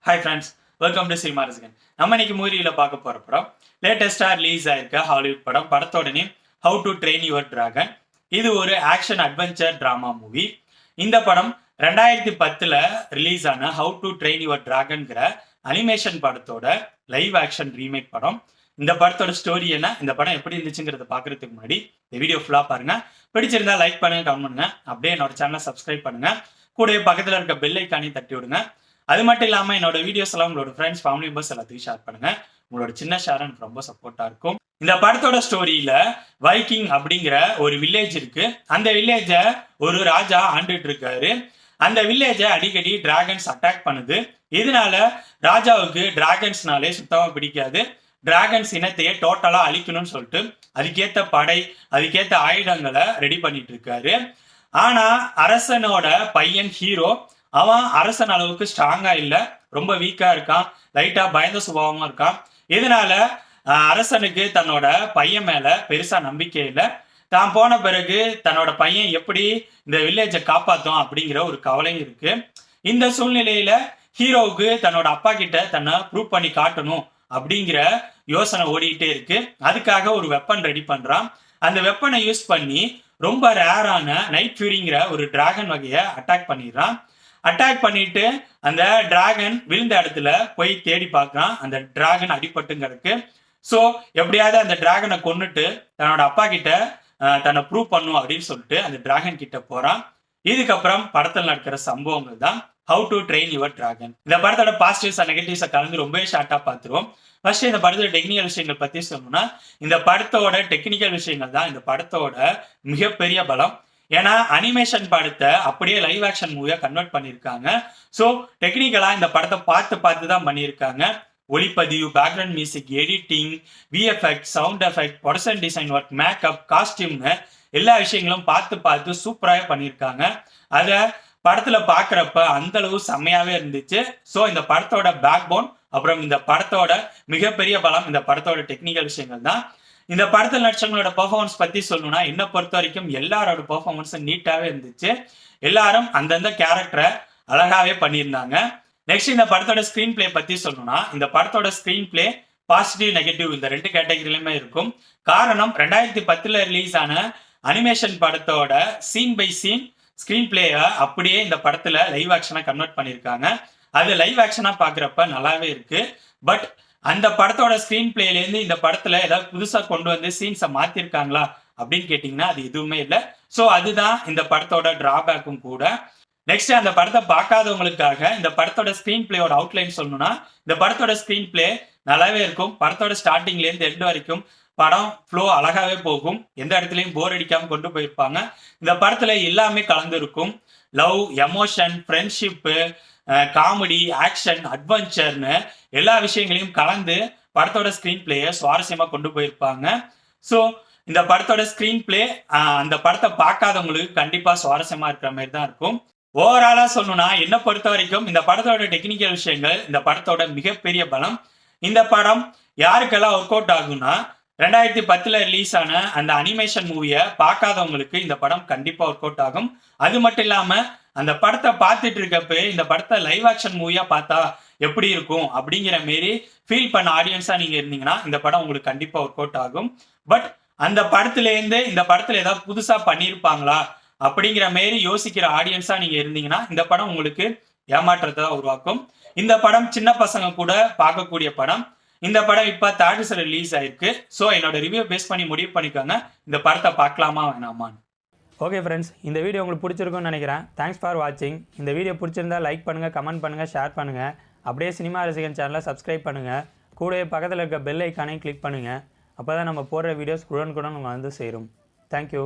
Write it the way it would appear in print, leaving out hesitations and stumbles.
Hi friends, welcome to cinema ரசிகன். நம்ம இன்னைக்கு மூவியில் பார்க்க போகிற படம் லேட்டஸ்டாக ரிலீஸ் ஆயிருக்க ஹாலிவுட் படம். படத்தோட name how to train your dragon. இது ஒரு ஆக்ஷன் அட்வென்ச்சர் ட்ராமா மூவி. இந்த படம் 2010 ரிலீஸ் ஆன ஹவு டு ட்ரெயின் யுவர் டிராகன்கிற அனிமேஷன் படத்தோட லைவ் ஆக்ஷன் ரீமேக் படம். இந்த படத்தோட ஸ்டோரி என்ன, இந்த படம் எப்படி இருந்துச்சுங்கிறத பார்க்கறதுக்கு முன்னாடி இந்த வீடியோ ஃபுல்லாக பாருங்க. பிடிச்சிருந்தா லைக் பண்ணுங்க, கமெண்ட் பண்ணுங்க, அப்படியே என்னோட சேனலை சப்ஸ்கிரைப் பண்ணுங்க. கூடவே பக்கத்தில் இருக்க பெல் ஐக்கானையும் தட்டி விடுங்க. அது மட்டும் இல்லாமல் என்னோட வீடியோஸ் எல்லாம் உங்களோட ஃப்ரெண்ட்ஸ், ஃபேமிலி மெம்பர்ஸ் எல்லாத்தையும் ஷேர் பண்ணுங்க. உங்களோட சின்ன ஷேர் எனக்கு ரொம்ப சப்போர்ட்டா இருக்கும். இந்த படத்தோட ஸ்டோரியில வைக்கிங் அப்படிங்கிற ஒரு வில்லேஜ் இருக்கு. அந்த வில்லேஜ ஒரு ராஜா ஆண்டுட்டு இருக்காரு. அந்த வில்லேஜ அடிக்கடி டிராகன்ஸ் அட்டாக் பண்ணுது. இதனால ராஜாவுக்கு டிராகன்ஸ்னாலே சுத்தமா பிடிக்காது. டிராகன்ஸ் இனத்தையே டோட்டலா அழிக்கணும்னு சொல்லிட்டு அதுக்கேத்த படை, அதுக்கேத்த ஆயுதங்களை ரெடி பண்ணிட்டு இருக்காரு. ஆனா அரசனோட பையன் ஹீரோ, அவன் அரசன் அளவுக்கு ஸ்ட்ராங்கா இல்லை, ரொம்ப வீக்கா இருக்கான், லைட்டா பயந்த சுபாவமா இருக்கான். இதனால அரசனுக்கு தன்னோட பையன் மேல பெருசா நம்பிக்கை இல்லை. தான் போன பிறகு தன்னோட பையன் எப்படி இந்த வில்லேஜை காப்பாத்தும் அப்படிங்கிற ஒரு கவலையும் இருக்கு. இந்த சூழ்நிலையில ஹீரோவுக்கு தன்னோட அப்பா கிட்ட தன்னை ப்ரூவ் பண்ணி காட்டணும் அப்படிங்கிற யோசனை ஓடிக்கிட்டே இருக்கு. அதுக்காக ஒரு வெப்பன் ரெடி பண்றான். அந்த வெப்பனை யூஸ் பண்ணி ரொம்ப ரேரான நைட் ஃபியூரிங்கிற ஒரு டிராகன் வகையை அட்டாக் பண்ணிடுறான். அட்டாக் பண்ணிட்டு அந்த டிராகன் விழுந்த இடத்துல போய் தேடி பார்க்கறான். அந்த டிராகன் அடிபட்டுங்கிறதுக்கு. ஸோ எப்படியாவது அந்த டிராகனை கொன்னுட்டு தன்னோட அப்பா கிட்ட தன்னை ப்ரூவ் பண்ணும் அப்படின்னு சொல்லிட்டு அந்த டிராகன் கிட்ட போறான். இதுக்கப்புறம் படத்தில் நடக்கிற சம்பவங்கள் தான் how to train your dragon. இந்த படத்தோட பாசிட்டிவ்ஸ் அண்ட் நெகட்டிவ்ஸை கலந்து ரொம்பவே ஷார்ட்டா பார்த்துருவோம். ஃபர்ஸ்ட் இந்த படத்தோட டெக்னிக்கல் விஷயங்கள் பத்தி சொல்லணும்னா, இந்த படத்தோட டெக்னிக்கல் விஷயங்கள் தான் இந்த படத்தோட மிகப்பெரிய பலம். ஏன்னா அனிமேஷன் படத்தை அப்படியே லைவ் ஆக்ஷன் மூவியா கன்வெர்ட் பண்ணியிருக்காங்க. ஸோ டெக்னிக்கலா இந்த படத்தை பார்த்து தான் பண்ணியிருக்காங்க. ஒளிப்பதிவு, background music, editing, VFX, sound effect, production design work, makeup, காஸ்டியூம்னு எல்லா விஷயங்களும் பார்த்து சூப்பராக பண்ணியிருக்காங்க. அதை படத்துல பாக்குறப்ப அந்த அளவு செம்மையாவே இருந்துச்சு. ஸோ இந்த படத்தோட பேக் போன், அப்புறம் இந்த படத்தோட மிகப்பெரிய பலம் இந்த படத்தோட டெக்னிக்கல் விஷயங்கள் தான். இந்த படத்தில் நடிச்சவங்களோட பெர்ஃபார்மன்ஸ் பத்தி சொல்லணும்னா, என்ன பொறுத்த வரைக்கும் எல்லாரோட பெர்ஃபார்மன்ஸ் நீட்டாவே இருந்துச்சு. எல்லாரும் அந்தந்த கேரக்டரை அழகாவே பண்ணியிருந்தாங்க. நெக்ஸ்ட் இந்த படத்தோட ஸ்கிரீன் பிளே பத்தி சொல்லணும்னா, இந்த படத்தோட ஸ்கிரீன் பிளே பாசிட்டிவ், நெகட்டிவ் இந்த ரெண்டு கேட்டகரியிலுமே இருக்கும். காரணம் 2010 ரிலீஸ் ஆன அனிமேஷன் படத்தோட சீன் பை சீன் ஸ்கிரீன் பிளேயை அப்படியே இந்த படத்துல லைவ் ஆக்ஷனா கன்வெர்ட் பண்ணியிருக்காங்க. அது லைவ் ஆக்ஷனா பாக்குறப்ப நல்லாவே இருக்கு. பட் அந்த படத்தோட ஸ்கிரீன் பிளேலேருந்து இந்த படத்துல ஏதாவது புதுசா கொண்டு வந்து சீன்ஸை மாத்திருக்காங்களா அப்படின்னு கேட்டீங்கன்னா அது எதுவுமே இல்லை. ஸோ அதுதான் இந்த படத்தோட டிராபேக்கும் கூட. நெக்ஸ்ட் அந்த படத்தை பார்க்காதவங்களுக்காக இந்த படத்தோட ஸ்கிரீன் பிளேயோட அவுட்லைன் சொல்லணும்னா, இந்த படத்தோட ஸ்கிரீன் பிளே நல்லாவே இருக்கும். படத்தோட ஸ்டார்டிங்ல இருந்து எண்ட் வரைக்கும் படம் ஃப்ளோ அழகாவே போகும். எந்த இடத்துலையும் போர் அடிக்காம கொண்டு போயிருப்பாங்க. இந்த படத்துல எல்லாமே கலந்து இருக்கும். Love, emotion, friendship, comedy, action, அட்வென்ச்சர்னு எல்லா விஷயங்களையும் கலந்து படத்தோட ஸ்கிரீன் பிளேயை சுவாரஸ்யமா கொண்டு போயிருப்பாங்க. ஸோ இந்த படத்தோட ஸ்கிரீன் பிளே அந்த படத்தை பார்க்காதவங்களுக்கு கண்டிப்பா சுவாரஸ்யமா இருக்கிற மாதிரி தான் இருக்கும். ஓவராலா சொல்லணும்னா, என்ன பொறுத்த வரைக்கும் இந்த படத்தோட டெக்னிக்கல் விஷயங்கள் இந்த படத்தோட மிகப்பெரிய பலம். இந்த படம் யாருக்கெல்லாம் ஒர்க் அவுட் ஆகும்னா, 2010 ரிலீஸ் ஆன அந்த அனிமேஷன் மூவியை பார்க்காதவங்களுக்கு இந்த படம் கண்டிப்பா ஒர்க் அவுட் ஆகும். அது மட்டும் இல்லாம அந்த படத்தை பார்த்துட்டு இருக்கப்ப இந்த படத்தை லைவ் ஆக்ஷன் மூவியா பார்த்தா எப்படி இருக்கும் அப்படிங்கிற மாரி ஃபீல் பண்ண ஆடியன்ஸா நீங்க இருந்தீங்கன்னா இந்த படம் உங்களுக்கு கண்டிப்பா ஒர்க் அவுட் ஆகும். பட் அந்த படத்துல இருந்து இந்த படத்துல ஏதாவது புதுசா பண்ணியிருப்பாங்களா அப்படிங்கிற மாரி யோசிக்கிற ஆடியன்ஸா நீங்க இருந்தீங்கன்னா இந்த படம் உங்களுக்கு ஏமாற்றத்தை உருவாக்கும். இந்த படம் சின்ன பசங்க கூட பார்க்கக்கூடிய படம். இந்த படம் இப்ப 3rd ரிலீஸ் ஆயிருக்கு. ஸோ என்னோட ரிவ்யூ பேஸ் பண்ணி முடிவு பண்ணிக்கோங்க, இந்த படத்தை பார்க்கலாமா வேணாமான்னு. ஓகே ஃப்ரெண்ட்ஸ், இந்த வீடியோ உங்களுக்கு பிடிச்சிருக்கும்னு நினைக்கிறேன். தேங்க்ஸ் ஃபார் வாட்சிங். இந்த வீடியோ பிடிச்சிருந்தா லைக் பண்ணுங்கள், கமெண்ட் பண்ணுங்கள், ஷேர் பண்ணுங்கள். அப்படியே சினிமா ரசிகன் சேனலை சப்ஸ்கிரைப் பண்ணுங்கள். கூடவே பக்கத்தில் இருக்க பெல் ஐக்கானையும் கிளிக் பண்ணுங்கள். அப்போ தான் நம்ம போடுற வீடியோஸ் உடனுக்குடன் உங்களுக்கு வந்து சேரும். தேங்க்யூ.